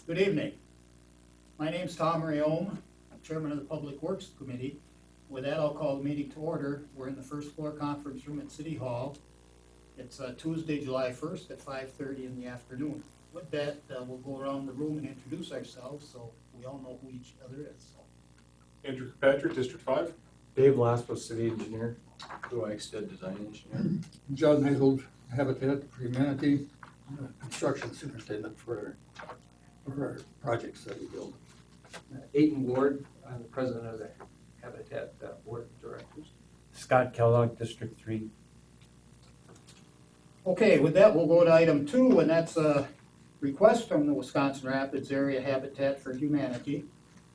Good evening. My name's Tom Rayom. I'm chairman of the Public Works Committee. With that, I'll call the meeting to order. We're in the first floor conference room at City Hall. It's Tuesday, July 1st at 5:30 in the afternoon. With that, we'll go around the room and introduce ourselves so we all know who each other is. Andrew Kirkpatrick, District 5. Dave Laspo, City Engineer. Blue Eichstead, Design Engineer. John Hazel, Habitat for Humanity, Construction Superintendent for our projects that we build. Aiton Ward, I'm the president of the Habitat Board of Directors. Scott Kellogg, District 3. Okay, with that, we'll go to item 2, and that's a request from the Wisconsin Rapids Area Habitat for Humanity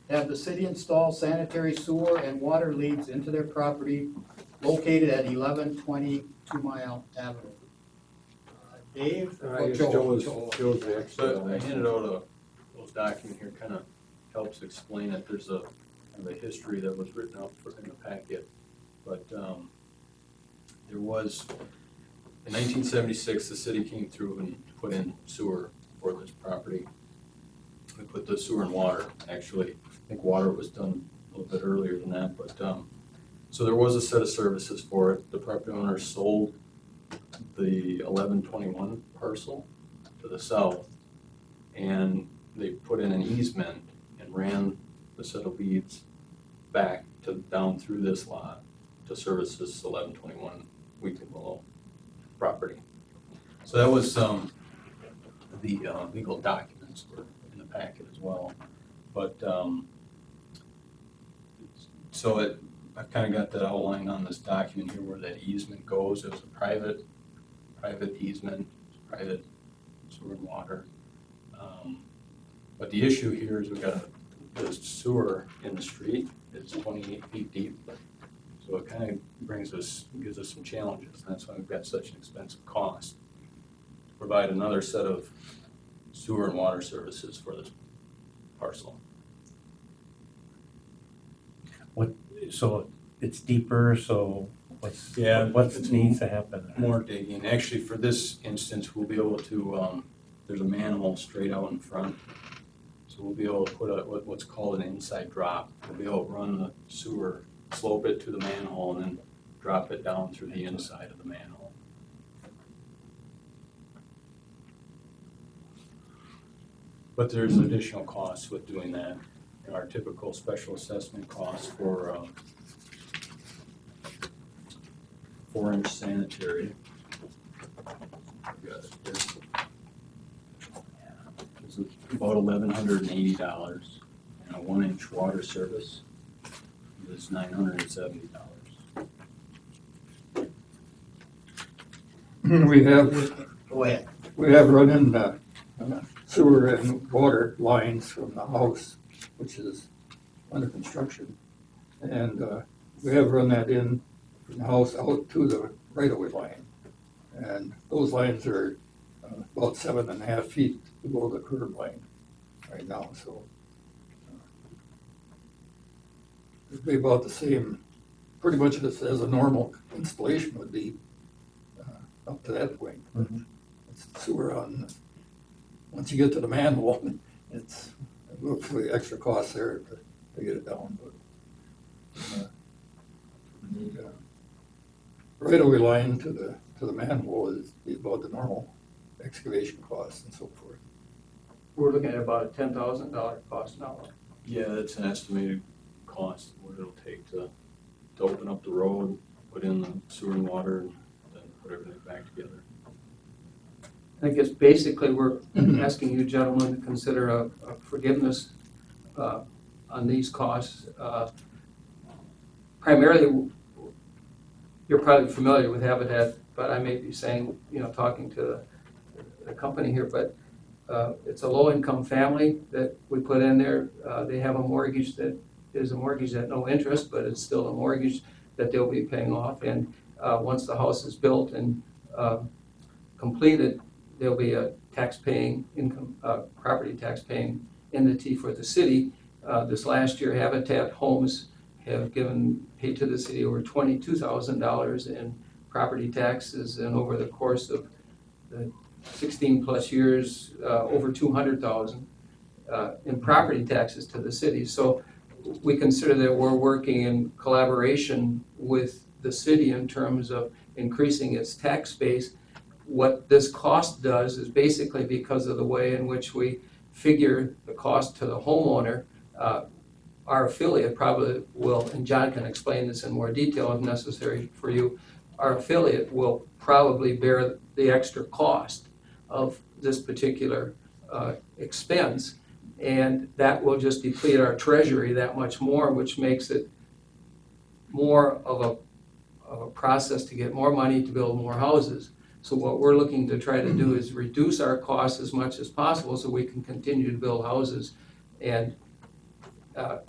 to have the city install sanitary sewer and water leads into their property located at 1120 2 Mile Avenue. Dave? or Joe? Joe's the expert So on I this. handed out a little document here, kind of helps explain it. There's a kind of a history that was written up in the packet. But there was, in 1976, the city came through and put in sewer for this property. We put the sewer and water, actually. I think water was done a little bit earlier than that, but so there was a set of services for it. The property owner sold the 1121 parcel to the south, and they put in an easement and ran the set of leads back to down through this lot to service this 1121 Weekly Willow property. So that was the legal documents were in the packet as well, but so I've kind of got that outlined on this document here where that easement goes. It was a private easement, private sewer and water. But the issue here is we've got the sewer in the street. It's 28 feet deep. So it kind of gives us some challenges. That's why we've got such an expensive cost to provide another set of sewer and water services for this parcel. So it's deeper, so what's it's needs to happen? More digging. Actually, for this instance, we'll be able to, there's a manhole straight out in front. So we'll be able to put what's called an inside drop. We'll be able to run the sewer, slope it to the manhole, and then drop it down through the inside of the manhole. But there's additional costs with doing that. Our typical special assessment costs for 4-inch sanitary. Got it here. It's about $1,180, and a 1-inch water service is $970. We have, Go ahead. run in sewer and water lines from the house, which is under construction. And we have run that in from the house out to the right-of-way line. And those lines are about 7.5 feet below the curb line right now, so it'd be about the same, pretty much as a normal installation would be up to that point. Mhm. It's sewer on, once you get to the manhole, it's a little for the extra cost there to get it down, but the right-of-way line to the manhole is about the normal excavation costs and so forth. We're looking at about a $10,000 cost now. Yeah, that's an estimated cost, what it'll take to open up the road, put in the sewer and water, and then put everything back together. I guess basically we're asking you gentlemen to consider a forgiveness on these costs. Primarily, you're probably familiar with Habitat, but I may be saying, talking to the company here, but it's a low-income family that we put in there. They have a mortgage that is a mortgage at no interest, but it's still a mortgage that they'll be paying off. And once the house is built and completed, there'll be a tax-paying income, property tax-paying entity for the city. This last year, Habitat Homes have paid to the city over $22,000 in property taxes, and over the course of the 16 plus years, over 200,000. in property taxes to the city. So we consider that we're working in collaboration with the city in terms of increasing its tax base. What this cost does is basically because of the way in which we figure the cost to the homeowner, our affiliate probably will, and John can explain this in more detail if necessary for you, our affiliate will probably bear the extra cost of this particular expense. And that will just deplete our treasury that much more, which makes it more of a process to get more money to build more houses. So what we're looking to try to do is reduce our costs as much as possible so we can continue to build houses. And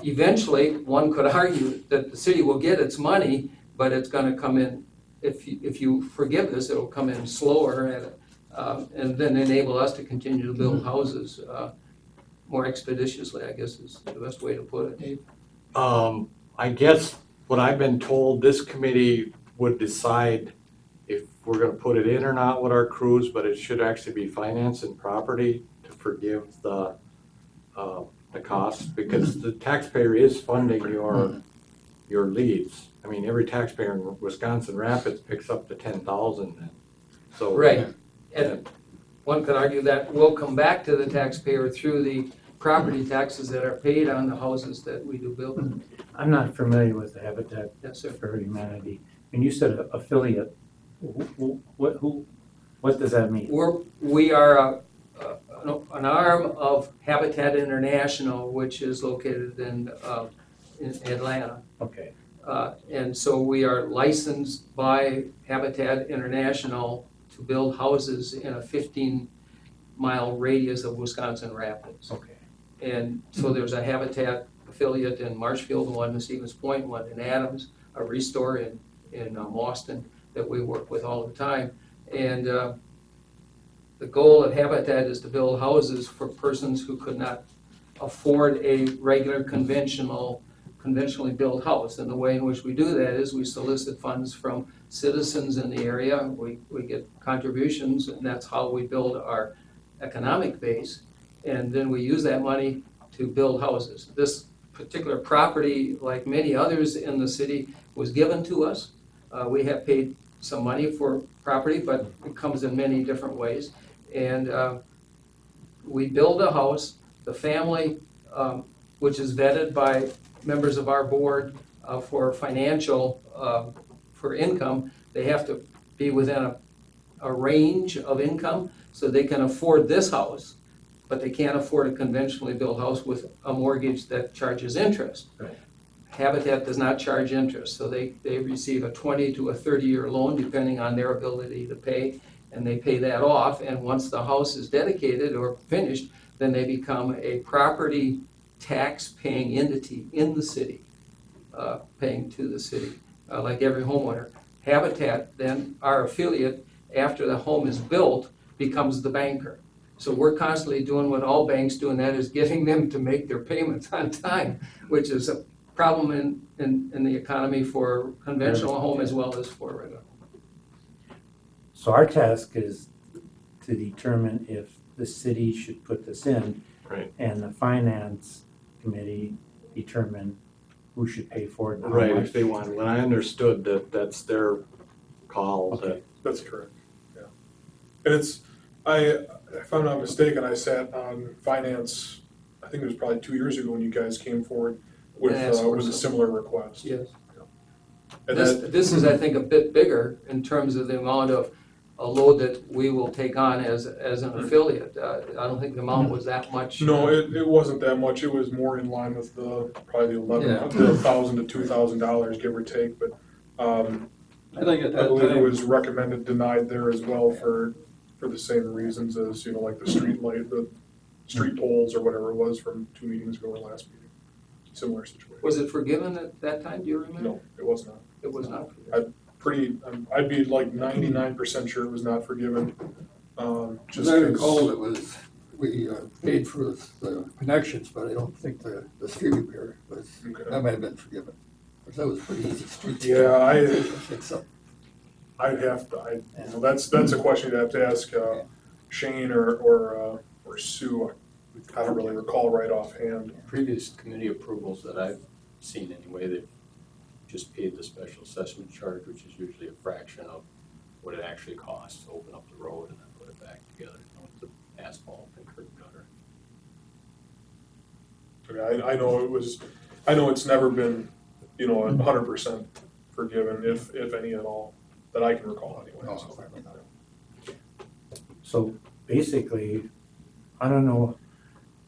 eventually, one could argue that the city will get its money, but it's gonna come in, if you forgive this, it'll come in slower and then enable us to continue to build houses more expeditiously, I guess is the best way to put it. I guess what I've been told, this committee would decide if we're gonna put it in or not with our crews, but it should actually be finance and property to forgive the costs, because the taxpayer is funding your leads. I mean, every taxpayer in Wisconsin Rapids picks up to 10,000 then, so. Right, and one could argue that will come back to the taxpayer through the property taxes that are paid on the houses that we do build. I'm not familiar with the Habitat Yes, sir. for Humanity. And you said affiliate, what does that mean? We are an arm of Habitat International, which is located in Atlanta. Okay, And so we are licensed by Habitat International to build houses in a 15-mile radius of Wisconsin Rapids. okay. And so there's a Habitat affiliate in Marshfield, one in Stevens Point, one in Adams, a Restore in Boston that we work with all the time. And the goal of Habitat is to build houses for persons who could not afford a regular conventionally built house. And the way in which we do that is we solicit funds from citizens in the area. We get contributions, and that's how we build our economic base. And then we use that money to build houses. This particular property, like many others in the city, was given to us. We have paid some money for property, but it comes in many different ways. And we build a house. The family, which is vetted by members of our board for financial, for income, they have to be within a range of income so they can afford this house, but they can't afford a conventionally built house with a mortgage that charges interest. Right. Habitat does not charge interest, so they receive a 20 to a 30-year loan depending on their ability to pay, and they pay that off, and once the house is dedicated or finished, then they become a property tax-paying entity in the city, paying to the city, like every homeowner. Habitat, then, our affiliate, after the home is built, becomes the banker. So we're constantly doing what all banks do, and that is getting them to make their payments on time, which is a problem in the economy for conventional home as well as for regular. So our task is to determine if the city should put this in. Right. And the finance committee determine who should pay for it and how Right, much. if they want, when I understood that that's their call, that, Okay. That's correct, yeah. And it's, if I'm not mistaken, I sat on finance, I think it was probably 2 years ago when you guys came forward with Yeah, that's a similar request. Yes. And that, This is, I think, a bit bigger in terms of the amount of a load that we will take on as an affiliate. I don't think the amount was that much. no, it wasn't that much, it was more in line with probably the $1,000 to $2,000, give or take, but, I think at I that believe it time, was recommended denied there as well for the same reasons as, like the street light, the street poles or whatever it was from 2 meetings ago or last meeting. Similar situation. Was it forgiven at that time, do you remember? No, it was not. It was not forgiven. I'd be like 99% sure it was not forgiven. as Just I 'cause- recall, it was, we paid for the connections, but I don't think the street repair was, Okay. that might have been forgiven. Because that was pretty easy street. Yeah, to fix up. I'd have to, that's a question you'd have to ask Shane or Sue. I don't really recall right offhand. Previous committee approvals that I've seen anyway, they've just paid the special assessment charge, which is usually a fraction of what it actually costs to open up the road and then put it back together, with the asphalt and curb gutter. I mean, I know it's never been, 100% forgiven, if any at all, that I can recall anyway. No, so. So basically, I don't know,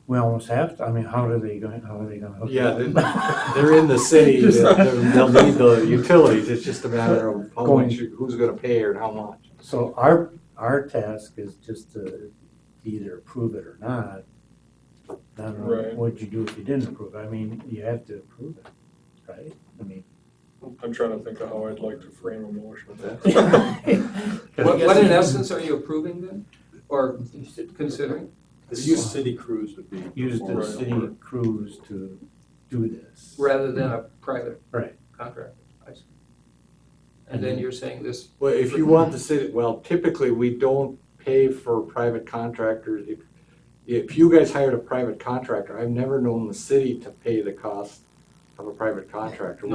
we almost have to, I mean, how are they gonna hook it Yeah, up? they're in the city, they'll need the utilities, it's just a matter of how Going- much, who's gonna pay or how much. So our task is just to either approve it or not. I don't know, Right. what'd you do if you didn't approve it? I mean, you have to approve it, right? I mean. I'm trying to think of how I'd like to frame a motion. What in essence are you approving then, or considering? The city crews would be. Use the Right. city crews to do this. Rather than a private Right. contractor? I see. And then you're saying this, Well, if you want the city, well, typically, we don't pay for private contractors. If you guys hired a private contractor, I've never known the city to pay the cost of a private contractor.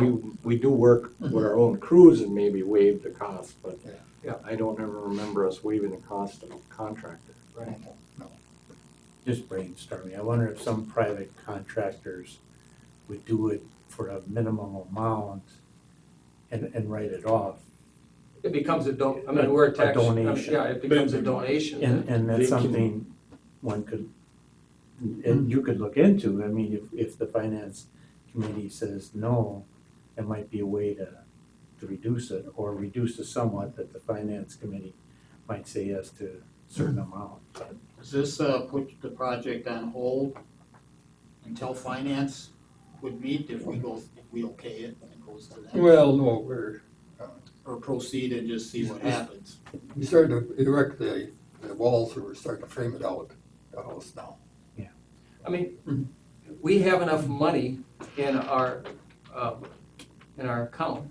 We do work with our own crews and maybe waive the cost, but Yeah. I don't ever remember us waiving the cost of a contractor. right, Just brainstorming. I wonder if some private contractors would do it for a minimum amount and write it off. it becomes I mean, we're a tax. donation. Yeah, it becomes a donation. And They that's can- something one could, and you could look into. I mean, if the finance committee says no, it might be a way to reduce it, or reduce it somewhat, that the finance committee might say yes to a certain amount. But Does this put the project on hold until finance would meet if we okay it and it goes to them? Well, no, Or proceed and just see what happens? we started to erect the walls, or we're starting to frame it out, the house now. I mean, we have enough money in our account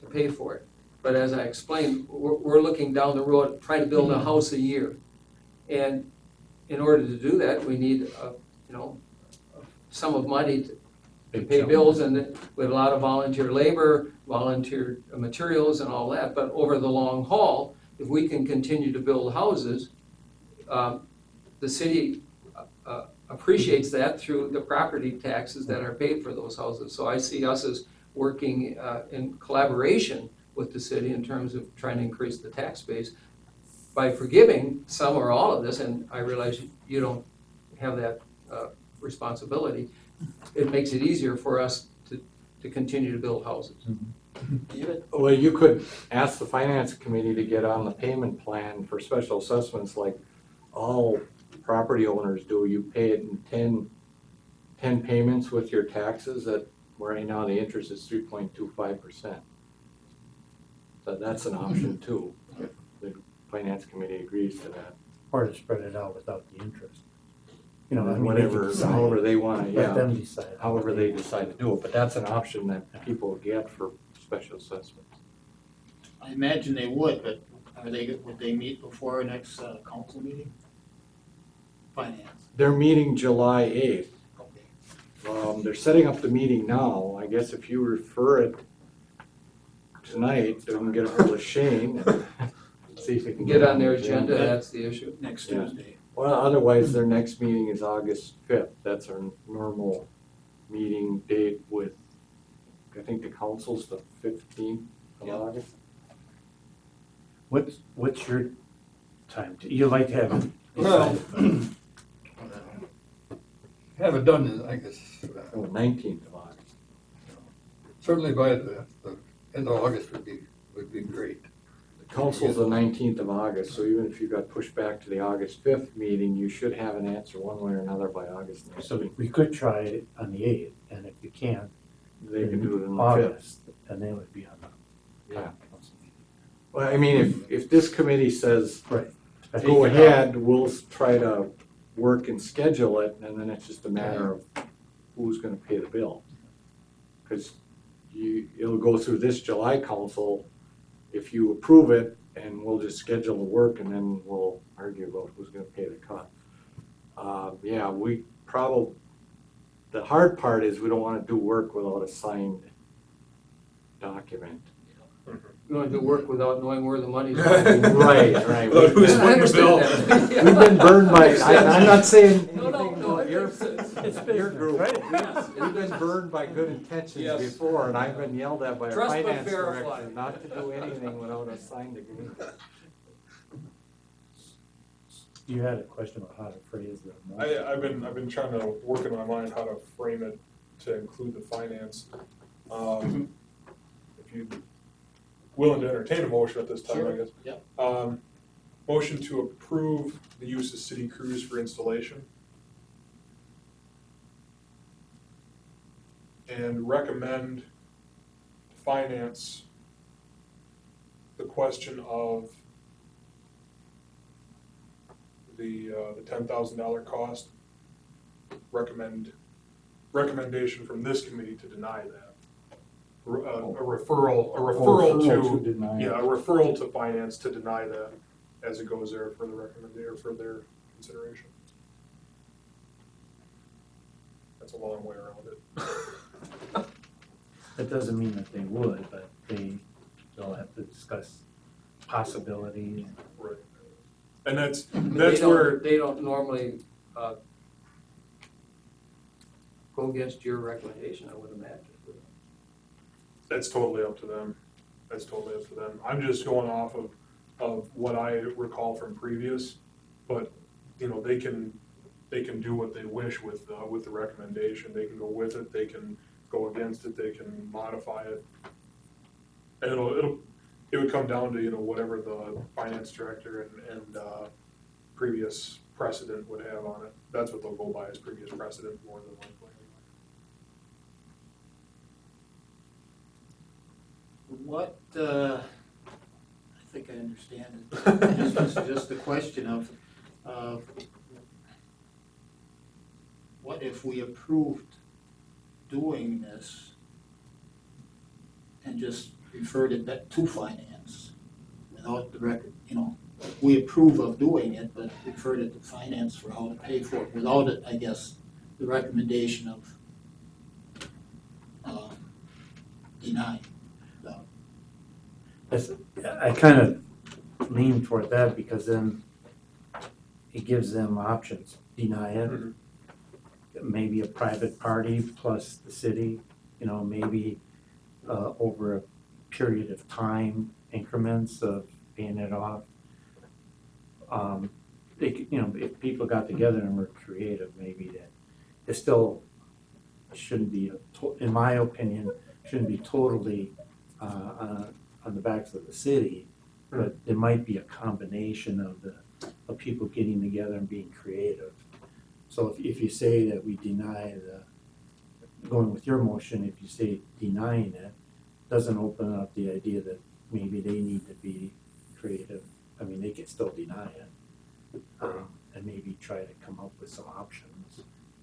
to pay for it. But as I explained, we're looking down the road, trying to build a house a year. And in order to do that, we need, a sum of money to pay bills, and we have a lot of volunteer labor, volunteer materials and all that. But over the long haul, if we can continue to build houses, the city appreciates that through the property taxes that are paid for those houses. So I see us as working in collaboration with the city in terms of trying to increase the tax base by forgiving some or all of this, and I realize you don't have that responsibility. It makes it easier for us to continue to build houses. Well, you could ask the finance committee to get on the payment plan for special assessments like all property owners do. You pay it in 10 payments with your taxes at, right now the interest is 3.25%. So that's an option too, if the finance committee agrees to that. or to spread it out without the interest. I mean, they could Whatever, decide. however they wanna, Let yeah, them decide. however they decide to do it, but that's an option that people get for special assessments. I imagine they would, but would they meet before our next council meeting? Finance, They're meeting July 8th. okay. They're setting up the meeting now. I guess if you refer it tonight, we can get a hold of Shane and see if we can Get on their agenda, that's the issue. Next Yeah. Tuesday. Well, otherwise, their next meeting is August 5th. That's our normal meeting date with, I think the council's the 15th of Yeah. August. What's your time? You like to have it Well, decided? have it done, I guess, Oh, 19th of August. certainly by the end of August would be great. The council's the 19th of August, so even if you got pushed back to the August 5th meeting, you should have an answer one way or another by August So 19th. we could try it on the 8th, and if you can't, They can do it on the 5th. August, and they would be on the Yeah. council meeting. Well, I mean, if this committee says, Right. go ahead, we'll try to work and schedule it, and then it's just a matter of who's gonna pay the bill. Cause it'll go through this July council, if you approve it, and we'll just schedule the work, and then we'll argue about who's gonna pay the cut. Yeah, we probably, the hard part is we don't wanna do work without a signed document. You wanna do work without knowing where the money's going. Right. Who's We've I footing the bill? understand that. We've been burned by, I'm not saying No, no, anything no, about it your, makes sense. your group. Yes. We've been burned by good intentions Yes. before, and I've been yelled at by our Trust but finance verify. director not to do anything without a signed agreement. You had a question about how to phrase the motion. I've been trying to work in my mind how to frame it to include the finance. If you willing to entertain a motion at this time, I Sure. guess. Yep. Motion to approve the use of city crews for installation. And recommend finance the question of the $10,000 cost. Recommendation from this committee to deny that. A referral to, deny. yeah, a referral to finance to deny that as it goes there for the recommendation, for their consideration. That's a long way around it. That doesn't mean that they would, but they'll have to discuss possibility. Right. And that's They where, they don't normally, go against your recommendation, I would imagine. that's totally up to them. That's totally up to them. I'm just going off of what I recall from previous, but, you know, they can do what they wish with the recommendation. They can go with it, they can go against it, they can modify it. And it would come down to, you know, whatever the finance director and previous precedent would have on it. That's what they'll go by, as previous precedent more than likely. What, I think I understand it. This is just a question of, what if we approved doing this and just referred it back to finance without the record, you know, we approve of doing it, but referred it to finance for how to pay for it, without it, I guess, the recommendation of, denying. I kind of lean toward that because then it gives them options. Deny it, Mhm. maybe a private party plus the city, you know, maybe over a period of time increments of paying it off. They could, you know, if people got together and were creative, maybe that it still shouldn't be, in my opinion, shouldn't be totally on the backs of the city, but there might be a combination of people getting together and being creative. So if you say that we deny going with your motion, if you say denying it, doesn't open up the idea that maybe they need to be creative. I mean, they can still deny it, and maybe try to come up with some options.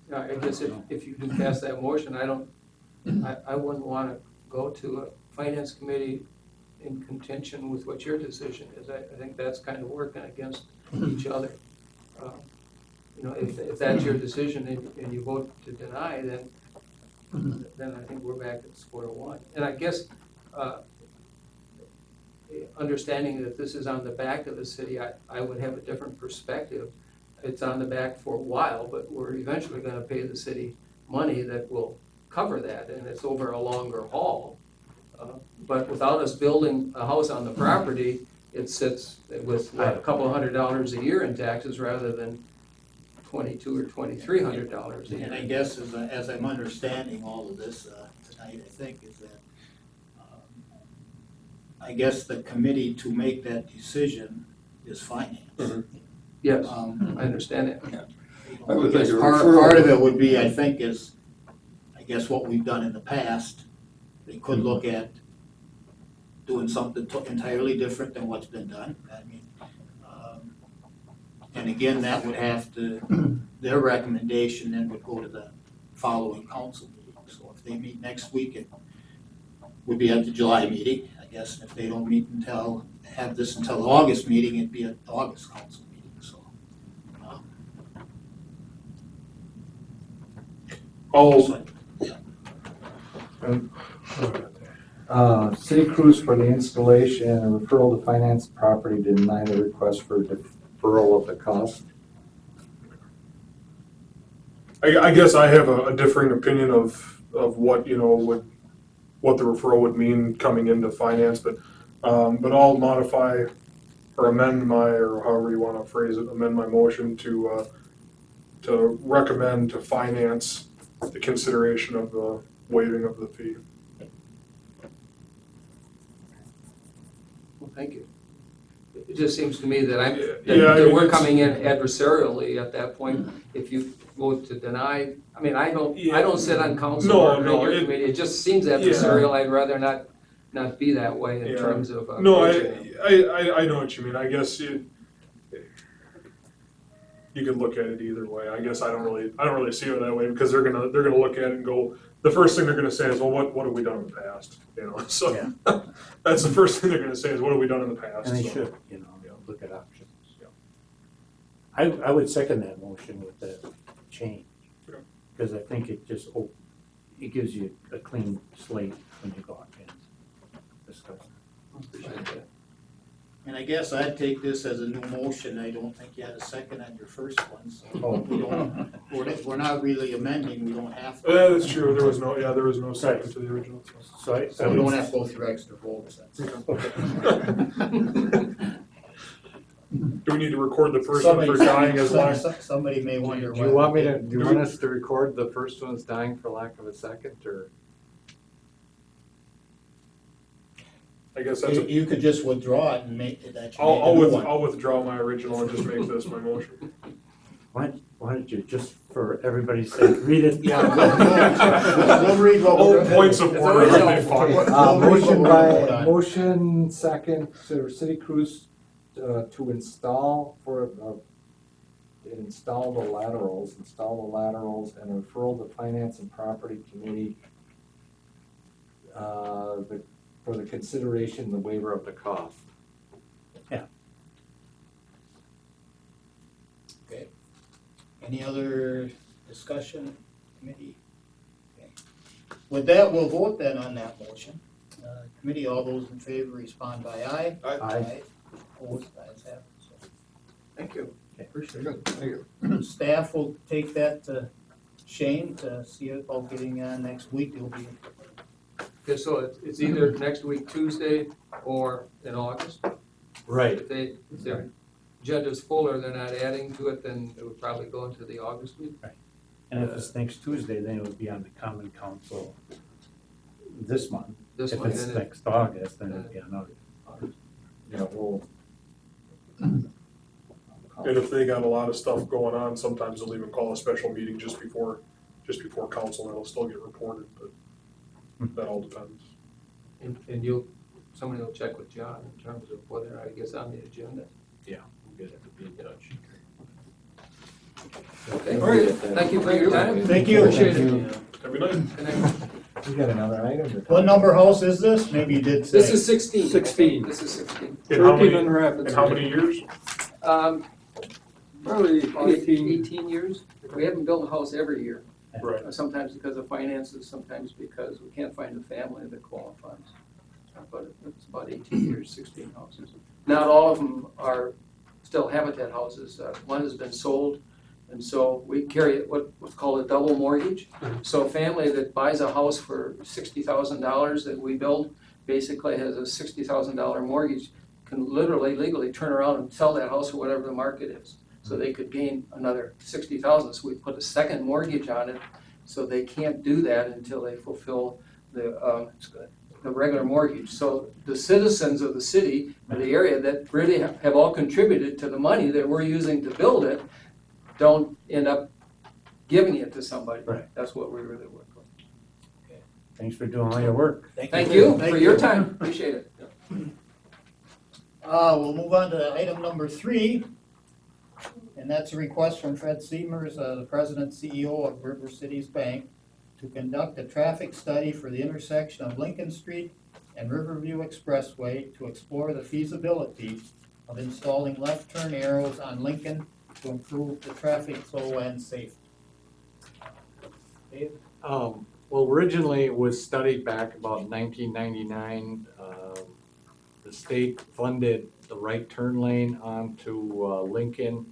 Yeah, I guess if you do pass that motion, I wouldn't wanna go to a finance committee in contention with what your decision is. I think that's kind of working against each other. You know, if that's your decision and you vote to deny, then I think we're back at square one. And I guess, understanding that this is on the back of the city, I would have a different perspective. It's on the back for a while, but we're eventually gonna pay the city money that will cover that, and it's over a longer haul. But without us building a house on the property, it sits with what, a couple $100 a year in taxes rather than $2,200 or $2,300 a And I year. guess as I'm understanding all of this tonight, I think, is that I guess the committee to make that decision is finance. Mhm. Yes, Um, I understand it. I would Because think a part referral- of it would be, I think, is, I guess what we've done in the past, they could look at doing something entirely different than what's been done. I mean, and again, that would have to, their recommendation then would go to the following council meeting. So if they meet next week, it would be at the July meeting, I guess. And if they don't meet have this until the August meeting, it'd be at the August council meeting, so. City crews for the installation and referral to finance property to deny the request for deferral of the cost. I guess I have a differing opinion of what, what the referral would mean coming into finance, but I'll modify or amend or however you wanna phrase it, amend my motion to recommend to finance the consideration of the waiving of the fee. Well, thank you. It just seems to me that Yeah, that we're it's- coming in adversarially at that point. If you vote to deny, I mean, I don't sit on council No, or no, your it- committee. It just seems adversarial. I'd rather not be that way in Yeah. terms of. No, approaching it. I know what you mean, I guess you could look at it either way, I guess I don't really see it that way, because they're gonna look at it and go, the first thing they're gonna say is, well, what have we done in the past, so. Yeah. That's the first thing they're gonna say is, what have we done in the past? And they So, should, look at options. I would second that motion with the change, Yeah. because I think it just, it gives you a clean slate when you go out and discuss. Appreciate that. And I guess I'd take this as a new motion, I don't think you had a second on your first one, so Oh. we're not really amending, we don't have to. Yeah, that's true, there was no second to the original. So. So We don't have to go through extra votes, that's. Do we need to record the first one for dying as last? Somebody may Do wonder why. you want me we to, did- do you want us to record the first one as dying for lack of a second, or? I guess that's, You could just withdraw it and make it, that you make a new one. I'll withdraw my original and just make this my motion. why don't you, just for everybody's sake, read it? Yeah, we'll read what we're. Oh, points of It's order, always aren't they helpful. fun? We'll read what Motion we're gonna vote on. motion second to city crews, to install install the laterals and referral to finance and property committee, for the consideration, the waiver of the cost. Okay. Any other discussion, committee? Okay. With that, we'll vote then on that motion. Committee, all those in favor respond by aye. Aye. Opposed, ayes have it. So, Thank you. Appreciate it. Thank you. staff will take that to Shane to see about getting on next week, it'll be. Okay, so it's either next week Tuesday or in August. Right. If their agenda's full or they're not adding to it, then it would probably go into the August week. And if it's next Tuesday, then it would be on the common council this month. This If one, it's and it- next August, then it'd be on August. Yeah, well. And if they got a lot of stuff going on, sometimes they'll even call a special meeting just before council, and it'll still get reported, but that all depends. And somebody will check with John in terms of whether or not it gets on the agenda. Yeah, we'll get it to be in touch. Okay, all right, thank you for your time. Thank you. Appreciate it. Yeah. Every night. Good night. We got another item to talk. What number house is this? Maybe you did say. This is 16. 16. This is 16. In how many, Grand Rapids. in how many years? Probably About 18. 18 years. We haven't built a house every year. Right. Sometimes because of finances, sometimes because we can't find a family that qualifies. But it's about 18 years, 16 houses. Not all of them are still Habitat houses. One has been sold, and so we carry what's called a double mortgage. So a family that buys a house for $60,000 that we build basically has a $60,000 mortgage, can literally legally turn around and sell that house for whatever the market is. So they could gain another $60,000, so we put a second mortgage on it, so they can't do that until they fulfill the regular mortgage. So the citizens of the city, or the area that really have all contributed to the money that we're using to build it, don't end up giving it to somebody. Right. That's what we really work with. Thanks for doing all your work. Thank you for your time, appreciate it. We'll move on to item number 3, and that's a request from Fred Seamers, the president CEO of River Cities Bank, to conduct a traffic study for the intersection of Lincoln Street and Riverview Expressway to explore the feasibility of installing left turn arrows on Lincoln to improve the traffic flow and safety. Well, originally it was studied back about 1999. The state funded the right turn lane onto Lincoln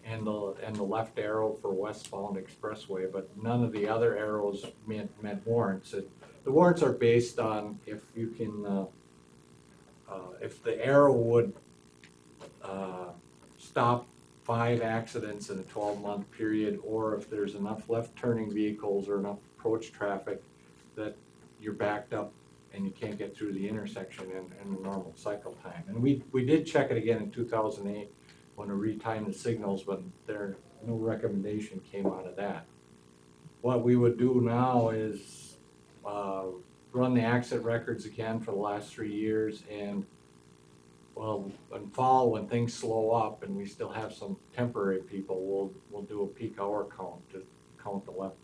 and the left arrow for westbound expressway, but none of the other arrows meant warrants. The warrants are based on if you can, if the arrow would stop 5 accidents in a 12-month period, or if there's enough left turning vehicles or enough approach traffic that you're backed up and you can't get through the intersection in a normal cycle time. And we did check it again in 2008 when we retimed the signals, but no recommendation came out of that. What we would do now is run the accident records again for the last 3 years, and well, in fall, when things slow up and we still have some temporary people, we'll do a peak hour count to count the left.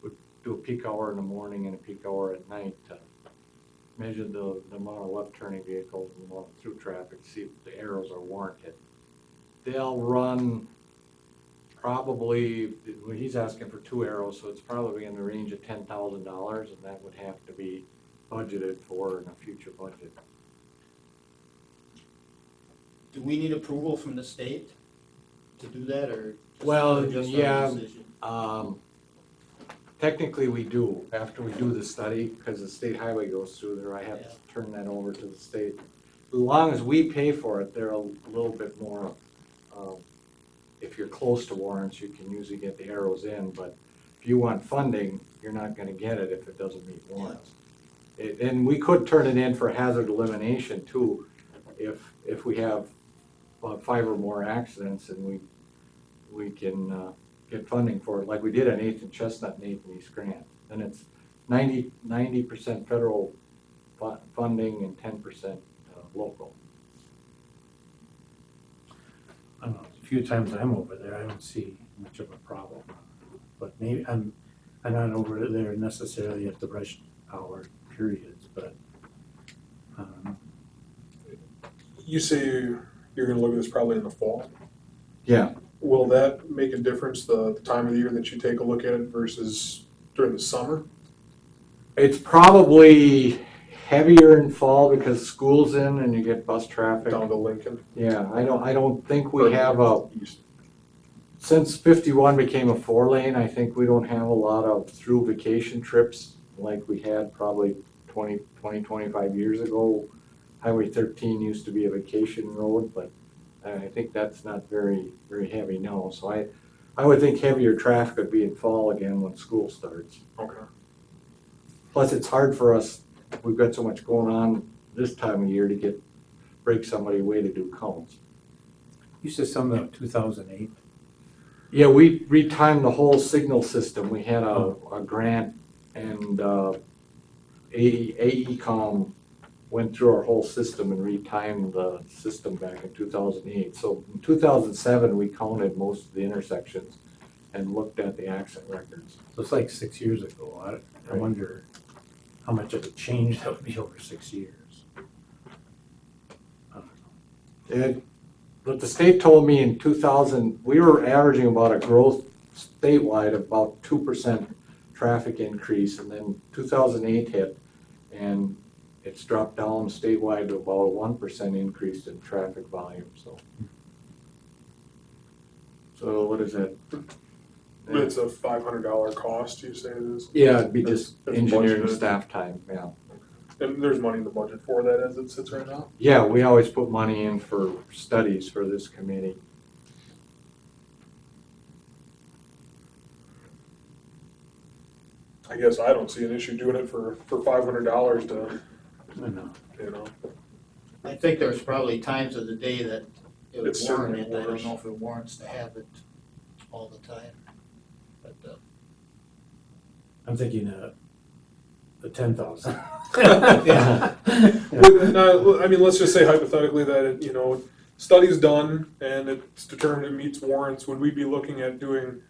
We'll do a peak hour in the morning and a peak hour at night to measure the amount of left turning vehicles and the amount of through traffic, see if the arrows are warranted. They'll run probably, well, he's asking for 2 arrows, so it's probably in the range of $10,000, and that would have to be budgeted for in a future budget. Do we need approval from the state to do that, or? Well, just our yeah. decision? Technically, we do, after we do the study, because the state highway goes through there, I have Yeah. to turn that over to the state. As long as we pay for it, they're a little bit more, if you're close to warrants, you can usually get the arrows in, but if you want funding, you're not gonna get it if it doesn't meet warrants. And we could turn it in for hazard elimination too, if we have about 5 or more accidents and we can get funding for it, like we did on 8th and Chestnut and 8th and East Grant. And it's 90% federal funding and 10% local. I don't know, a few times I'm over there, I don't see much of a problem. But maybe, I'm not over there necessarily at the rush hour periods, but, You say you're gonna look at this probably in the fall. Yeah. Will that make a difference, the time of the year that you take a look at it versus during the summer? It's probably heavier in fall because school's in and you get bus traffic. Down to Lincoln? Yeah, I don't think we have East. since 51 became a 4-lane, I think we don't have a lot of through vacation trips like we had probably 25 years ago. Highway 13 used to be a vacation road, but I think that's not very, very heavy now. So I would think heavier traffic would be in fall again when school starts. Okay. Plus, it's hard for us, we've got so much going on this time of year to break somebody away to do counts. you said something about 2008. Yeah, we retimed the whole signal system. We had a grant, and AECom went through our whole system and retimed the system back in 2008. So in 2007, we counted most of the intersections and looked at the accident records. So it's like 6 years ago. I Right. wonder how much of a change that would be over 6 years. I don't know. But the state told me in 2000, we were averaging about a growth statewide of about 2% traffic increase, and then 2008 hit, and it's dropped down statewide to about a 1% increase in traffic volume, so. So what is that? But it's a $500 cost, you say it is? Yeah, it'd be just That's engineering budgeted. staff time, yeah. And there's money in the budget for that as it sits right now? Yeah, we always put money in for studies for this committee. I guess I don't see an issue doing it for $500 to, I know. you know. I think there's probably times of the day that it would It's warrant certainly it. I don't warrants. know if it warrants to have it all the time. But, I'm thinking the 10,000. Yeah. No, I mean, let's just say hypothetically that, you know, study's done and it's determined it meets warrants, would we be looking at doing,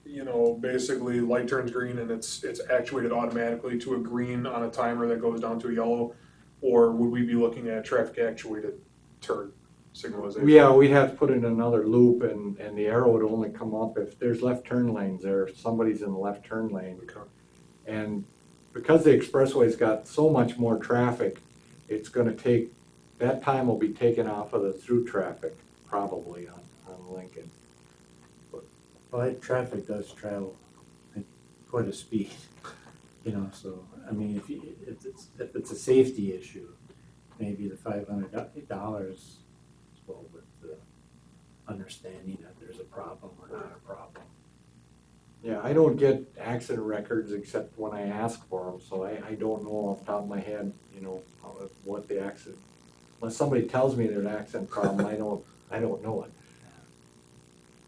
you know, basically light turns green and it's actuated automatically to a green on a timer that goes down to a yellow? Or would we be looking at traffic actuated turn signalization. Yeah, we'd have to put in another loop and the arrow would only come up if there's left turn lanes there, somebody's in the left turn lane. Okay. And because the expressway's got so much more traffic, it's gonna take, that time will be taken off of the through traffic, probably on Lincoln. Well, that traffic does travel at quite a speed, you know, so, I mean, if it's a safety issue, maybe the $500 is well with the understanding that there's a problem or not a problem. Yeah, I don't get accident records except when I ask for them, so I don't know off the top of my head, you know, what the accident, unless somebody tells me there's an accident problem, I don't know it.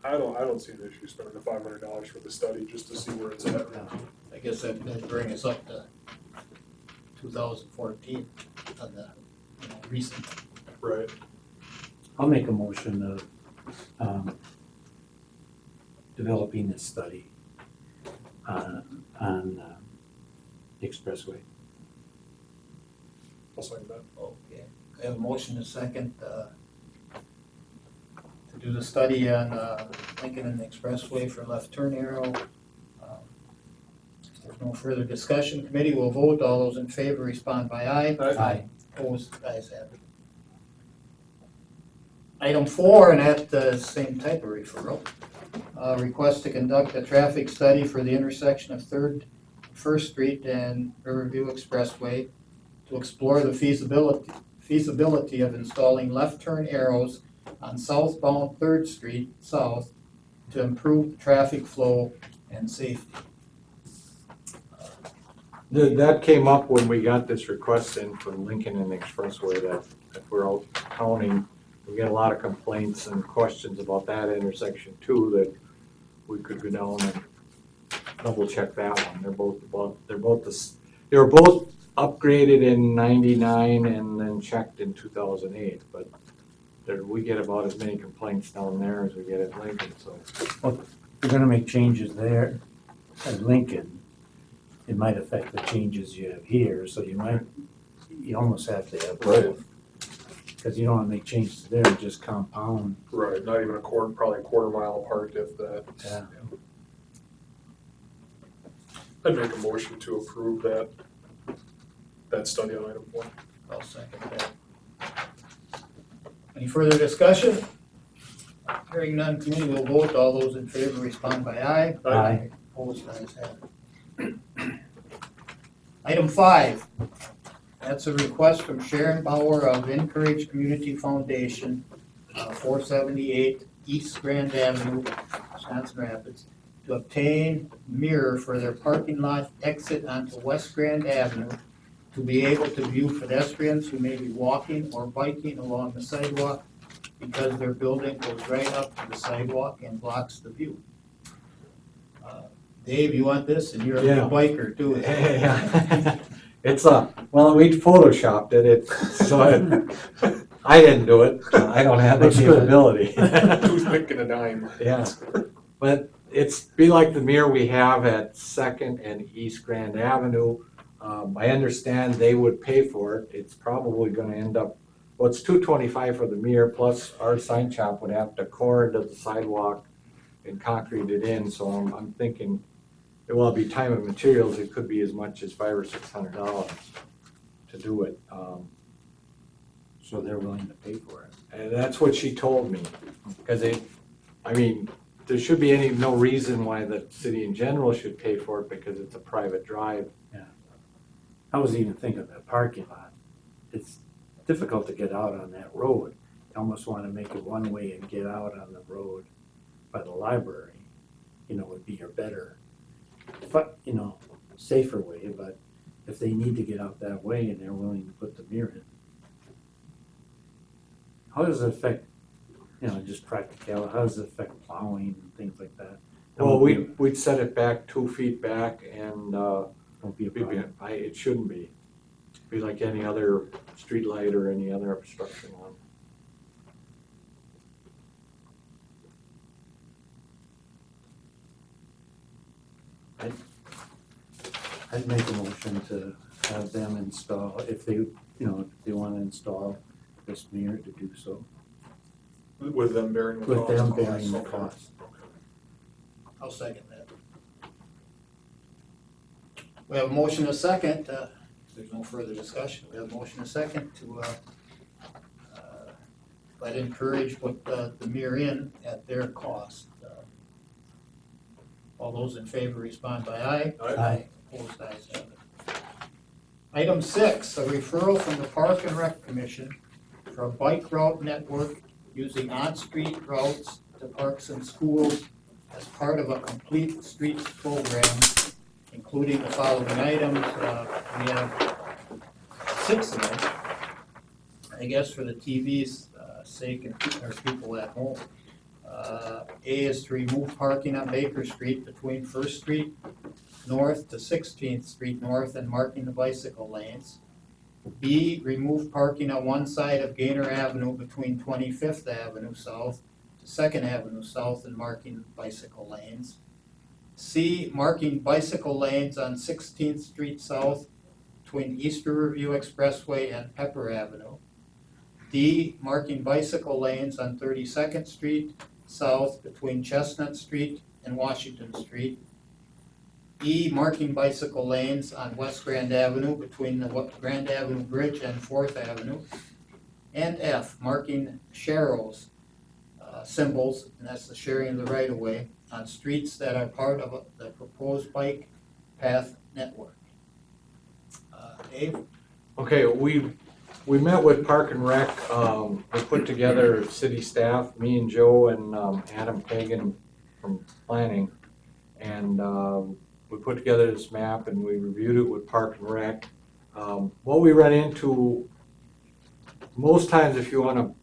I don't see an issue spending the $500 for the study just to see where it's at. I guess that'd bring us up to 2014 on the, recent. Right. I'll make a motion of developing this study on the expressway. I'll second that. Okay, I have a motion and a second, to do the study on, Lincoln and the Expressway for left turn arrow. If there's no further discussion, committee will vote, all those in favor respond by aye. Aye. Opposed, ayes have it. Item 4, and at the same type of referral, request to conduct a traffic study for the intersection of First Street and Riverview Expressway to explore the feasibility of installing left turn arrows on southbound Third Street South to improve the traffic flow and safety. That came up when we got this request in from Lincoln and the Expressway that we're out counting. We get a lot of complaints and questions about that intersection too, that we could go down and double check that one. They were both upgraded in '99 and then checked in 2008, but we get about as many complaints down there as we get at Lincoln, so. We're gonna make changes there at Lincoln. It might affect the changes you have here, so you almost have to have both. Cause you don't wanna make changes there and just compound. Right, not even probably a quarter mile apart if that. Yeah. I'd make a motion to approve that study on item 4. I'll second that. Any further discussion? Hearing none, committee will vote, all those in favor respond by aye. Aye. Opposed, ayes have it. Item 5, that's a request from Sharon Bauer of Encourage Community Foundation, 478 East Grand Avenue, Wisconsin Rapids, to obtain mirror for their parking lot exit onto West Grand Avenue to be able to view pedestrians who may be walking or biking along the sidewalk because their building goes right up to the sidewalk and blocks the view. Dave, you want this? And you're a Yeah. big biker too. It's well, we photoshopped it, so I didn't do it, I don't have the Looks good. capability. Who's thinking a dime? Yeah, but it's be like the mirror we have at Second and East Grand Avenue. I understand they would pay for it, it's probably gonna end up, well, it's $225 for the mirror, plus our sign shop would have to core into the sidewalk and concrete it in, so I'm thinking, well, it'd be time and materials, it could be as much as $500 or $600 to do it. So they're willing to pay for it. And that's what she told me, because there should be no reason why the city in general should pay for it, because it's a private drive. I was even thinking of that parking lot. It's difficult to get out on that road. You almost wanna make it one way and get out on the road by the library, would be your better, safer way, but if they need to get out that way and they're willing to put the mirror in. How does it affect, just practicality, how does it affect plowing and things like that? That Well, won't be- we'd set it back 2 feet back and, Won't be a problem. it shouldn't be. Be like any other street light or any other obstruction one. I'd make a motion to have them install, if they wanna install this mirror to do so. With them bearing the with cost. them bearing the Okay. cost. I'll second that. We have a motion and a second, if there's no further discussion, we have a motion and a second to, let Encourage put the mirror in at their cost. All those in favor respond by aye. Aye. Opposed, ayes have it. Item 6, a referral from the Park and Rec Commission for a bike route network using on-street routes to parks and schools as part of a complete streets program, including the following items. We have 6 of them, I guess for the TV's sake and our people at home. A is to remove parking on Baker Street between First Street North to 16th Street North and marking the bicycle lanes. B, remove parking on one side of Gaynor Avenue between 25th Avenue South to 2nd Avenue South and marking bicycle lanes. C, marking bicycle lanes on 16th Street South between Easter Review Expressway and Pepper Avenue. D, marking bicycle lanes on 32nd Street South between Chestnut Street and Washington Street. E, marking bicycle lanes on West Grand Avenue between the Grand Avenue Bridge and 4th Avenue. And F, marking Sharrows symbols, and that's the sharing of the right-of-way, on streets that are part of the proposed bike path network. Dave? Okay, we met with Park and Rec, we put together city staff, me and Joe and Adam Kagan from planning. And we put together this map and we reviewed it with Park and Rec. What we run into, most times if you wanna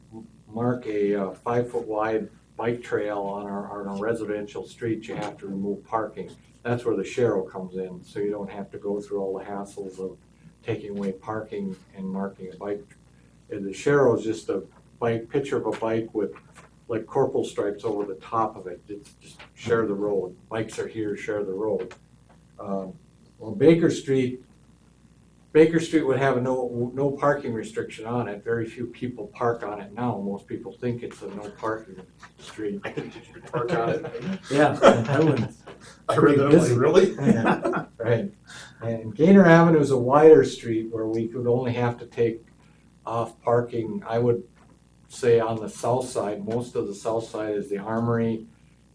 mark a 5-foot wide bike trail on our residential street, you have to remove parking. That's where the Sharrow comes in, so you don't have to go through all the hassles of taking away parking and marking a bike. And the Sharrow is just a picture of a bike with like corporal stripes over the top of it. It's just share the road. Bikes are here, share the road. Well, Baker Street would have a no parking restriction on it. Very few people park on it now. Most people think it's a no parking street. Park on it. Yeah, I wouldn't. I read that, I'm like, really? Yeah. Right. And Gaynor Avenue is a wider street where we could only have to take off parking, I would say on the south side. Most of the south side is the Armory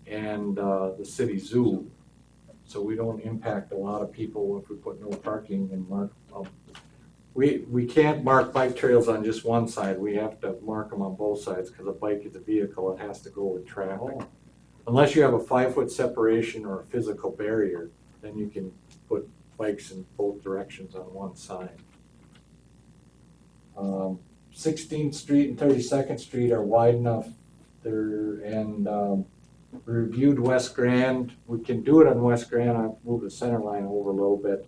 and the city zoo. So we don't impact a lot of people if we put no parking and mark. We can't mark bike trails on just one side. We have to mark them on both sides because a bike is a vehicle. It has to go with traffic. Unless you have a 5-foot separation or a physical barrier, then you can put bikes in both directions on one side. 16th Street and 32nd Street are wide enough there, and we reviewed West Grand. We can do it on West Grand. I've moved the center line over a little bit.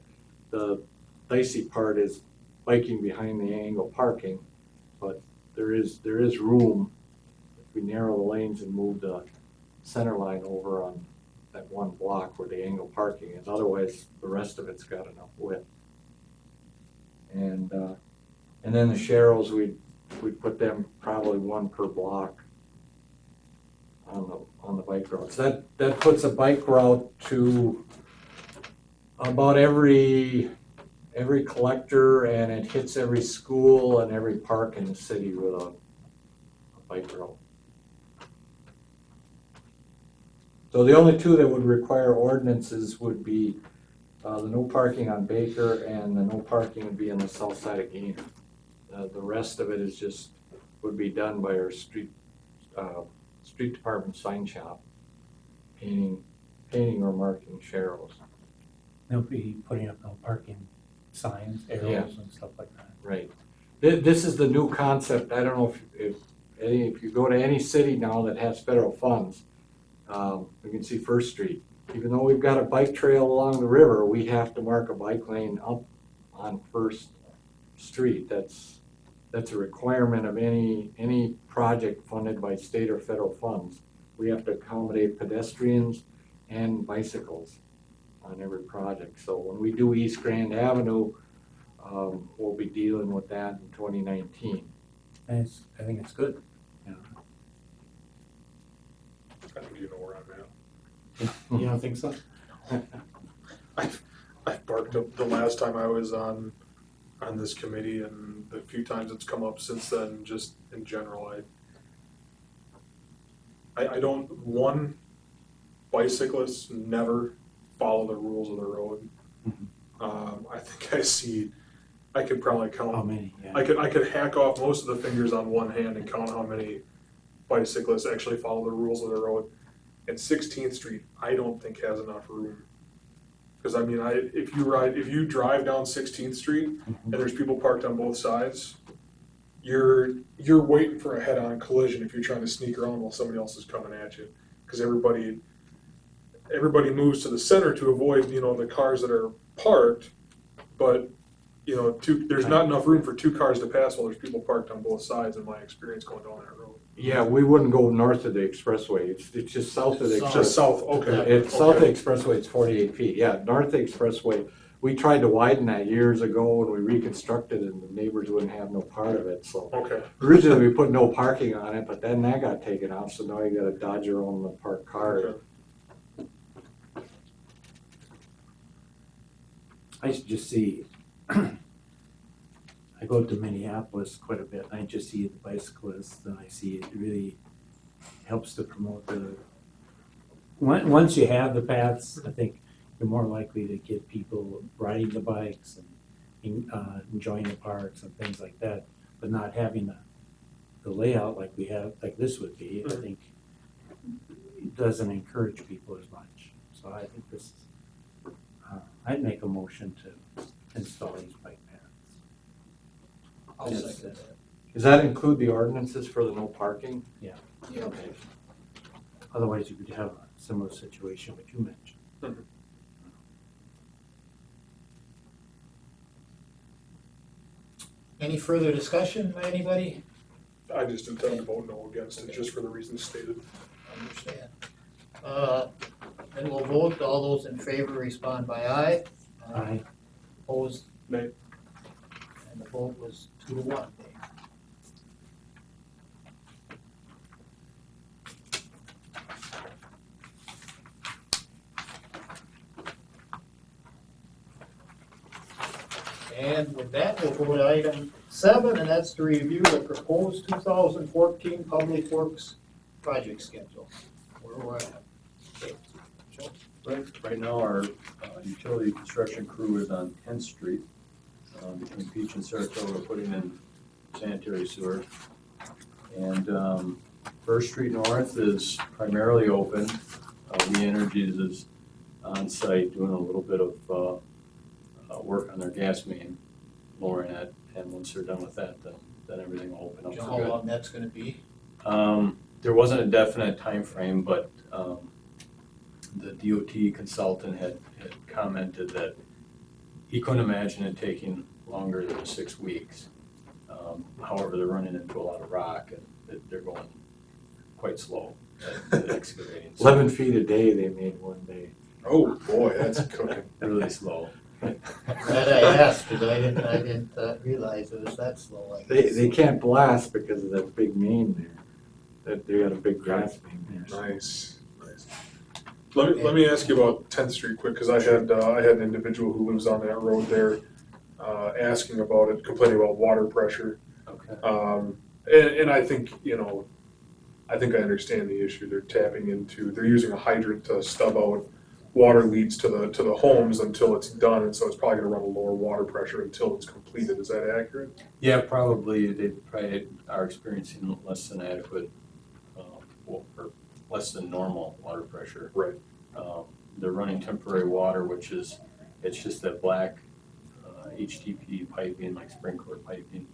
The dicey part is biking behind the angle parking, but there is room if we narrow the lanes and move the center line over on that one block where the angle parking is. Otherwise, the rest of it's got enough width. And then the Sharrows, we'd put them probably one per block on the bike routes. That puts a bike route to about every collector, and it hits every school and every park in the city with a bike route. So the only two that would require ordinances would be the no parking on Baker, and the no parking would be on the south side of Gaynor. The rest of it is would be done by our street department sign shop, painting or marking Sharrows. They'll be putting up no parking signs, arrows and stuff like that. Right. This is the new concept. I don't know if you go to any city now that has federal funds, you can see First Street. Even though we've got a bike trail along the river, we have to mark a bike lane up on First Street. That's a requirement of any project funded by state or federal funds. We have to accommodate pedestrians and bicycles on every project. So when we do East Grand Avenue, we'll be dealing with that in 2019. And I think it's good. I think you know where I'm at. You don't think so? I barked up the last time I was on this committee, and the few times it's come up since then, just in general, I don't, bicyclists never follow the rules of the road. I think I could probably count. How many, yeah. I could hack off most of the fingers on one hand and count how many bicyclists actually follow the rules of the road. And 16th Street, I don't think has enough room. Because I mean, if you drive down 16th Street and there's people parked on both sides, you're waiting for a head-on collision if you're trying to sneak around while somebody else is coming at you. Because everybody moves to the center to avoid, the cars that are parked, but there's not enough room for two cars to pass while there's people parked on both sides, in my experience going down that road. Yeah, we wouldn't go north of the expressway, it's just south of the South. expressway. Just south, okay. It's south of the Okay. expressway, it's 48 feet, yeah, north of the expressway, we tried to widen that years ago and we reconstructed it and the neighbors wouldn't have no part of it, so. Okay, Originally, we put no parking on it, but then that got taken off, so now you gotta dodge your own parked car. okay. I used to just see, I go to Minneapolis quite a bit, and I just see the bicyclists, and I see it really helps to promote once you have the paths, I think you're more likely to get people riding the bikes and enjoying the parks and things like that, but not having the layout like we have, like this would be, I think it doesn't encourage people as much. So I think this, I'd make a motion to install these bike paths. I'll Yes. second that. Does that include the ordinances for the no parking? Yeah. Okay. Otherwise, you could have a similar situation what you mentioned. Any further discussion by anybody? I just intend to vote no against it, just for the reasons stated. Understand. Then we'll vote. All those in favor respond by aye. Aye. Opposed? Nay. And the vote was 2-1. And with that, we'll go to item 7, and that's to review the proposed 2014 Public Works project schedule. Where we're at. Okay. Joe? Right now, our utility construction crew is on 10th Street, between Peach and Saratoga, putting in sanitary sewer. And First Street North is primarily open. We Energies is on site doing a little bit of work on their gas main, lowering it, and once they're done with that, then everything will open up Do you know for how good. long that's gonna be? There wasn't a definite time frame, but the DOT consultant had commented that he couldn't imagine it taking longer than 6 weeks. However, they're running into a lot of rock and they're going quite slow at excavating. So 11 feet a day they made one day. Oh, boy, that's cooking. really slow. Glad I asked, cause I didn't realize it was that slow, I guess. They can't blast because of that big main there, that they got a big grass main there. Nice, nice. Let me ask you about 10th Street quick, because I had an individual who lives on that road there, asking about it, complaining about water pressure. Okay. And I think, I think I understand the issue. They're using a hydrant to stub out water leads to the homes until it's done, and so it's probably gonna run a lower water pressure until it's completed. Is that accurate? Yeah, probably, they probably are experiencing less than adequate, or less than normal water pressure. Right. They're running temporary water, it's just that black HDPE piping, like sprinkler piping.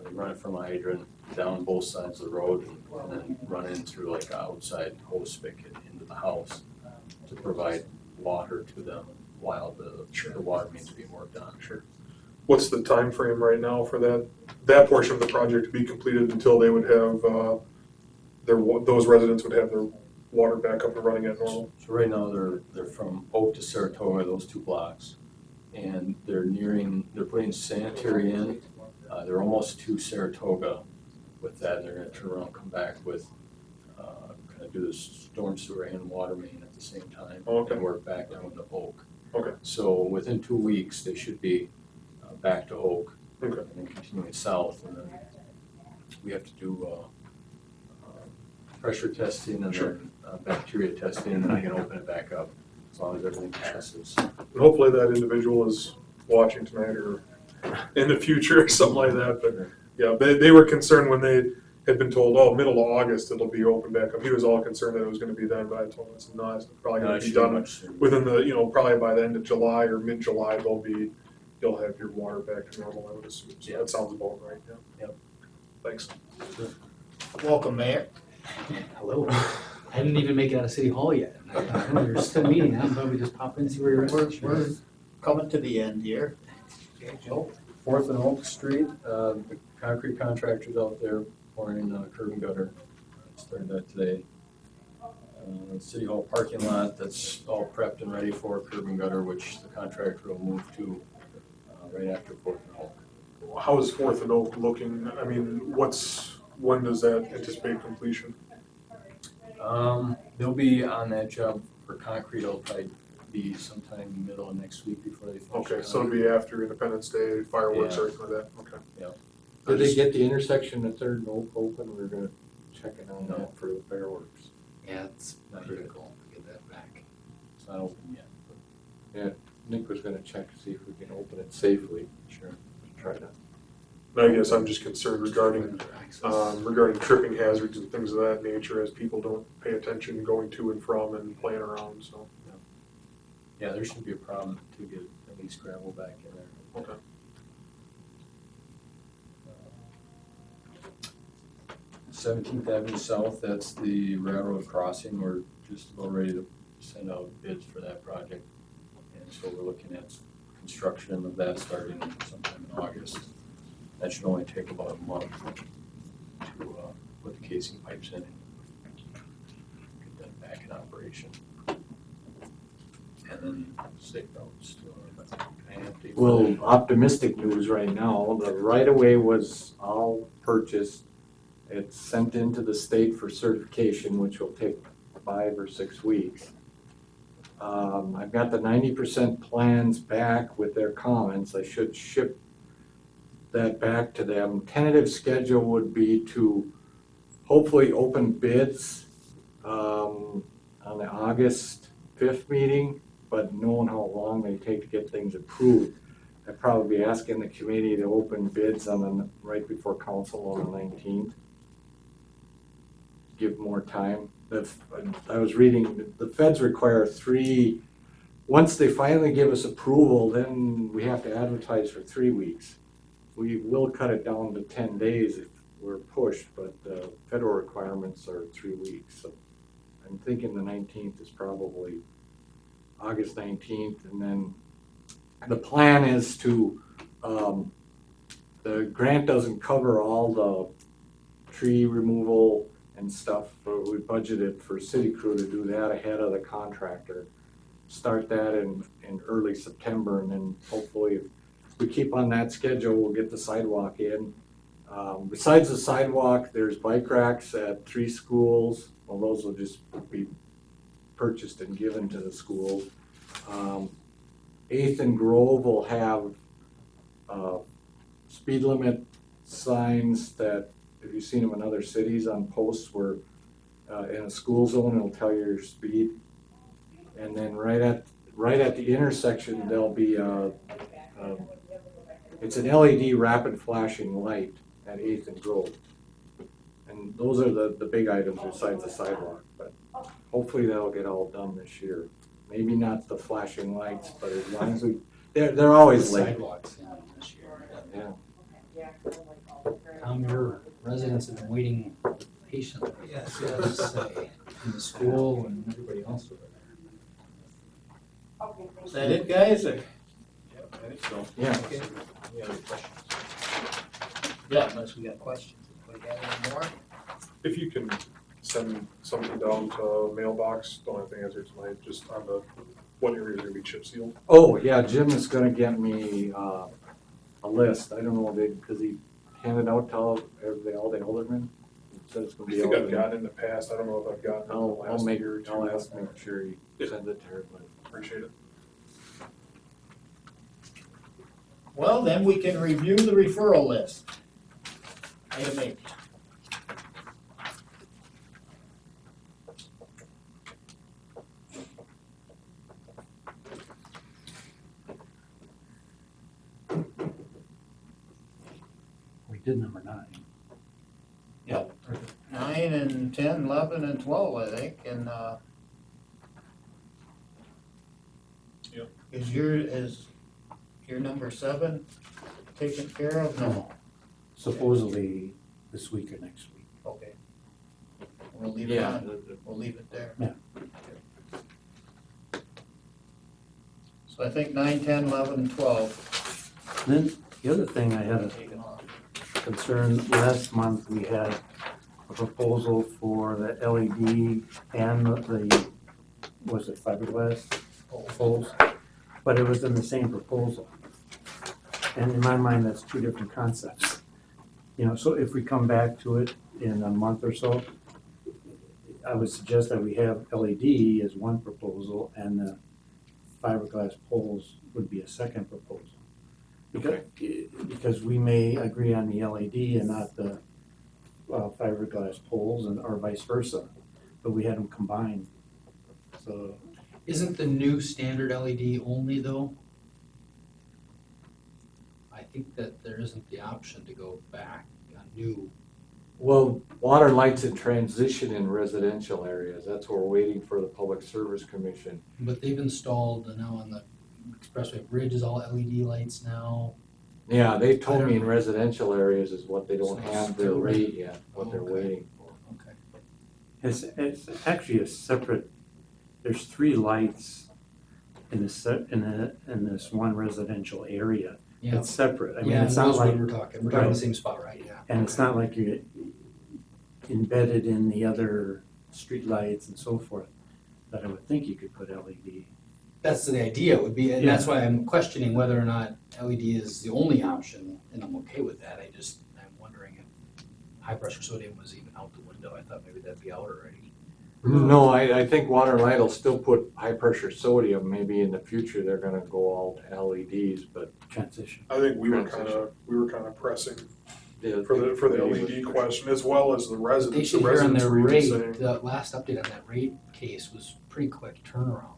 They run it from a hydrant down both sides of the road and then run in through like an outside hose spigot into the house to provide water to them while the water mains are being worked on. Sure. What's the time frame right now for that portion of the project to be completed until they would have those residents would have their water back up and running at normal? So right now, they're from Oak to Saratoga, those 2 blocks, and they're putting sanitary in. They're almost to Saratoga with that, and they're gonna turn around and come back with do the storm sewer and water main at the same time. Okay. And work back down to Oak. Okay. So within 2 weeks, they should be back to Oak. Okay. And then continuing south, and then we have to do pressure testing and Sure. then bacteria testing, and then I can open it back up as long as everything passes. And hopefully that individual is watching tonight or in the future or something like that, but yeah, they were concerned when they had been told, oh, middle of August it'll be open back up. He was all concerned that it was gonna be then, but I told him, it's not, it's probably No, gonna it be should be done much sooner. within the, probably by the end of July or mid-July, you'll have your water back to normal, I would assume. So Yeah. that sounds about right, yeah. Yep. Thanks. Welcome, Mayor. Hello. I didn't even make it out of City Hall yet. I know you're still meeting. I thought we'd just pop in and see where you're at. We're coming to the end here. Okay, Joe? 4th and Oak Street, the concrete contractor's out there pouring curb and gutter. Started that today. City Hall parking lot, that's all prepped and ready for curb and gutter, which the contractor will move to right after 4th and Oak. How is Fourth and Oak looking? I mean, when does that anticipate completion? They'll be on that job for concrete, it'll probably be sometime middle of next week before they finish. Okay, so it'll be after Independence Day, fireworks, Yeah. everything like that, okay. Did they get the intersection at Third and Oak open? We're gonna check it on No. that for the fireworks. Yeah, it's Not yet. critical to get that back. It's not open yet, Nick was gonna check to see if we can open it safely. but sure. Try to. And I guess I'm just concerned regarding Access. regarding tripping hazards and things of that nature as people don't pay attention going to and from and playing around, so. Yeah, there shouldn't be a problem to get at least gravel back in there. Okay. 17th Avenue South, that's the railroad crossing, we're just about ready to send out bids for that project. And so we're looking at construction of that starting sometime in August. That should only take about a month to put the casing pipes in and get that back in operation. And then safe routes to, I have to. Well, optimistic news right now, the right of way was all purchased. It's sent into the state for certification, which will take 5 or 6 weeks. I've got the 90% plans back with their comments. I should ship that back to them. Tentative schedule would be to hopefully open bids on the August 5th meeting, but knowing how long they take to get things approved, I'd probably be asking the committee to open bids on the, right before council on the 19th. Give more time. I was reading, the feds require 3, once they finally give us approval, then we have to advertise for 3 weeks. We will cut it down to 10 days if we're pushed, but the federal requirements are 3 weeks. So I'm thinking the 19th is probably August 19th, and then the plan is to, the grant doesn't cover all the tree removal and stuff, but we budgeted for city crew to do that ahead of the contractor. Start that in early September, and then hopefully if we keep on that schedule, we'll get the sidewalk in. Besides the sidewalk, there's bike racks at 3 schools. Well, those will just be purchased and given to the schools. 8th and Grove will have speed limit signs that, if you've seen them in other cities on posts where in a school zone, it'll tell you your speed. And then right at the intersection, there'll be it's an LED rapid flashing light at 8th and Grove. And those are the big items besides the sidewalk, but hopefully that'll get all done this year. Maybe not the flashing lights, but as long as they're always late. Sidewalks in this year. Yeah. Tom, your residents have been waiting patiently. Yes, yes. In the school and everybody else over there. Is that it, guys, or? So, Yeah. Okay. any other questions? Yeah, unless we got questions. Anybody got any more? If you can send something down to mailbox, don't have to answer tonight, just on the, what areas are gonna be chip sealed. Oh, yeah, Jim is gonna get me a list. I don't know, because he handed out to all the aldermen. said it's I gonna be think out. I've gotten in the past, I don't know if I've gotten it in the I'll last make, year or two. I'll ask, make sure he sends it to everybody. Appreciate it. Well, then we can review the referral list. Item 8. We did number 9. Yep. 9 and 10, 11 and 12, I think, and, Yep. Is your number 7 taken care of? No. Supposedly this week or next week. Okay. We'll leave it Yeah, on, we'll leave it there. Yeah. So I think 9, 10, 11, and 12 Then the other thing I had a taken off. concern, last month we had a proposal for the LED and the, was it fiberglass poles? But it was in the same proposal. And in my mind, that's two different concepts. You know, so if we come back to it in a month or so, I would suggest that we have LED as one proposal and the fiberglass poles would be a second proposal. Because we may agree on the LED and not the fiberglass poles and, or vice versa, but we had them combined. So, Isn't the new standard LED only though? I think that there isn't the option to go back on new. Well, water and lights in transition in residential areas, that's what we're waiting for the Public Service Commission. But they've installed now on the expressway bridge is all LED lights now. Yeah, they told me in residential areas is what they don't So have their still- rate yet, what they're Okay. waiting for. Okay. it's actually a separate, there's 3 lights in this one residential area. Yeah. It's separate. I mean, Yeah, it's that's not what like, we're talking. We're talking the same spot, right? Yeah. and it's not like you're embedded in the other street lights and so forth, that I would think you could put LED. That's the idea would be, and that's why I'm questioning whether or not LED is the only option, and I'm okay with that. I'm wondering if high pressure sodium was even out the window. I thought maybe that'd be out already. No, I think water and light will still put high pressure sodium, maybe in the future they're gonna go all to LEDs, but Transition. I think we were Transition. kind of pressing the. for the LED question as well as the They residents. should The hear on residents their were even rate, saying, the last update on that rate case was pretty quick turnaround.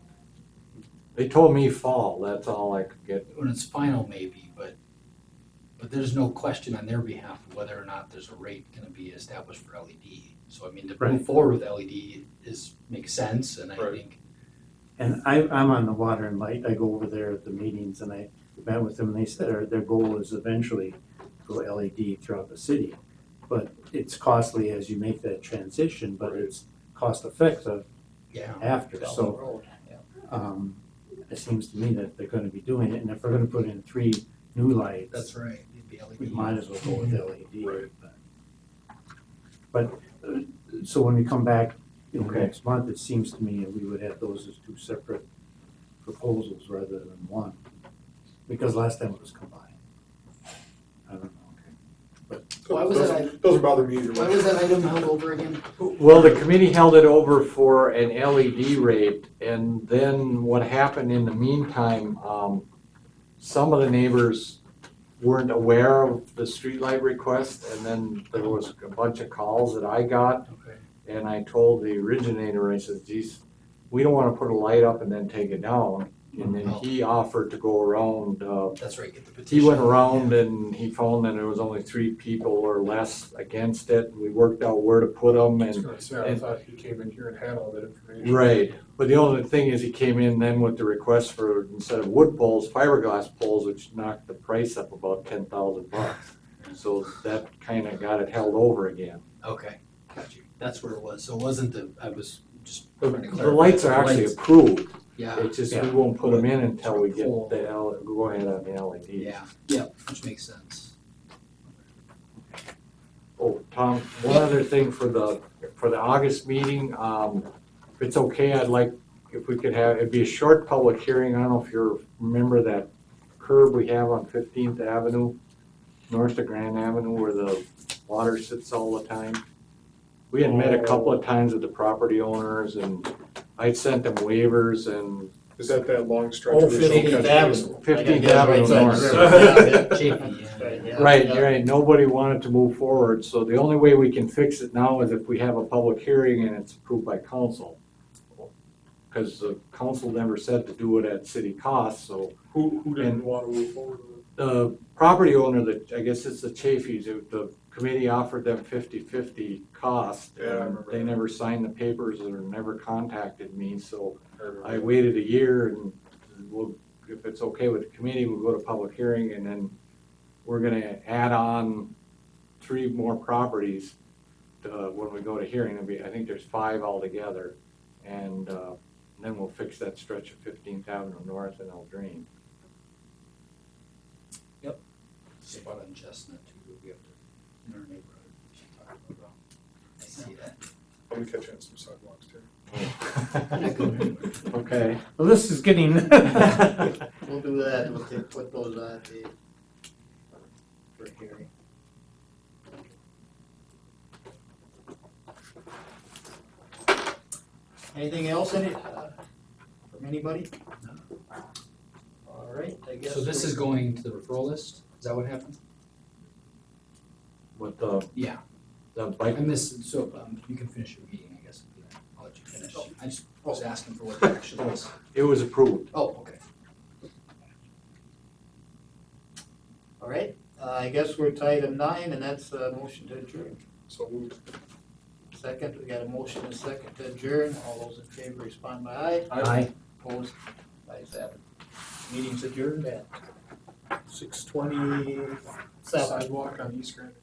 They told me fall, that's all I could get. When it's final maybe, but there's no question on their behalf of whether or not there's a rate gonna be established for LED. So I mean, to Right. move forward with LED makes sense, and I Right. think, And I'm on the water and light, I go over there at the meetings and I met with them and they said their goal is eventually to go LED throughout the city. But it's costly as you make that transition, but it's cost effective yeah. after, Down the so, road, yeah. it seems to me that they're gonna be doing it, and if we're gonna put in 3 new lights. That's right, it'd be LED. We might as well go with LED. Right. But, so when we come back, Okay. next month, it seems to me that we would have those as 2 separate proposals rather than one. Because last time it was combined. I don't know. Why was that, doesn't bother me either why way. was that item held over again? Well, the committee held it over for an LED rate, and then what happened in the meantime, some of the neighbors weren't aware of the streetlight request, and then there was a bunch of calls that I got, Okay. and I told the originator, I said, geez, we don't wanna put a light up and then take it down. And then he offered to go around, That's right, get the petition. he went around and he found that there was only 3 people or less against it. We worked out where to put them I was and gonna say, I thought he came in here and had all that information. right, but the only thing is he came in then with the request for, instead of wood poles, fiberglass poles, which knocked the price up about $10,000. So that kinda got it held over again. Okay, got you. That's where it was. So it wasn't I was just The trying to the clarify. lights are actually Lights. approved, Yeah, it's just we Yeah. won't put them in until we get Full. the go ahead on the LEDs. yeah, which makes sense. Oh, Tom, one other thing for the August meeting, if it's okay, I'd like, if we could have, it'd be a short public hearing, I don't know if you remember that curb we have on 15th Avenue, north of Grand Avenue, where the water sits all the time. We had met a couple of times with the property owners and I'd sent them waivers and Is that long stretch? Oh, where there's no 15th catch Avenue. basin? 15th Yeah, right Avenue side of North. the river. Yeah, yeah. Chafee, That's right, yeah. Right, Yeah. right, nobody wanted to move forward, so the only way we can fix it now is if we have a public hearing and it's approved by council. Cause the council never said to do it at city cost, so Who didn't want to move forward with it? the property owner, I guess it's the Chafees, the committee offered them 50-50 cost. Yeah, I and remember They that. never signed the papers or never contacted me, so I Or- waited a year and we'll, if it's okay with the committee, we'll go to public hearing and then we're gonna add on 3 more properties when we go to hearing. I think there's 5 altogether. And then we'll fix that stretch of 15th Avenue North and Eldrine. Spot on Chestnut too, we have to, in our neighborhood, we should talk about. I see that. Let me catch you on some sidewalks too. Okay. Well, this is getting. We'll do that, put those on the, for hearing. Anything else from anybody? All right, I guess. So this is going to the referral list, is that what happened? With the Yeah. bike, And this, so, you can finish your meeting, I guess, yeah, I'll let you finish. I just was asking for what the action was. it was approved. Oh, okay. All right, I guess we're to item 9, and that's a motion to adjourn. So moved. Second, we got a motion and a second to adjourn. All those in favor respond by aye. Aye. Opposed, ayes have it. Meeting's adjourned at 6:27. Sidewalk on East Grand.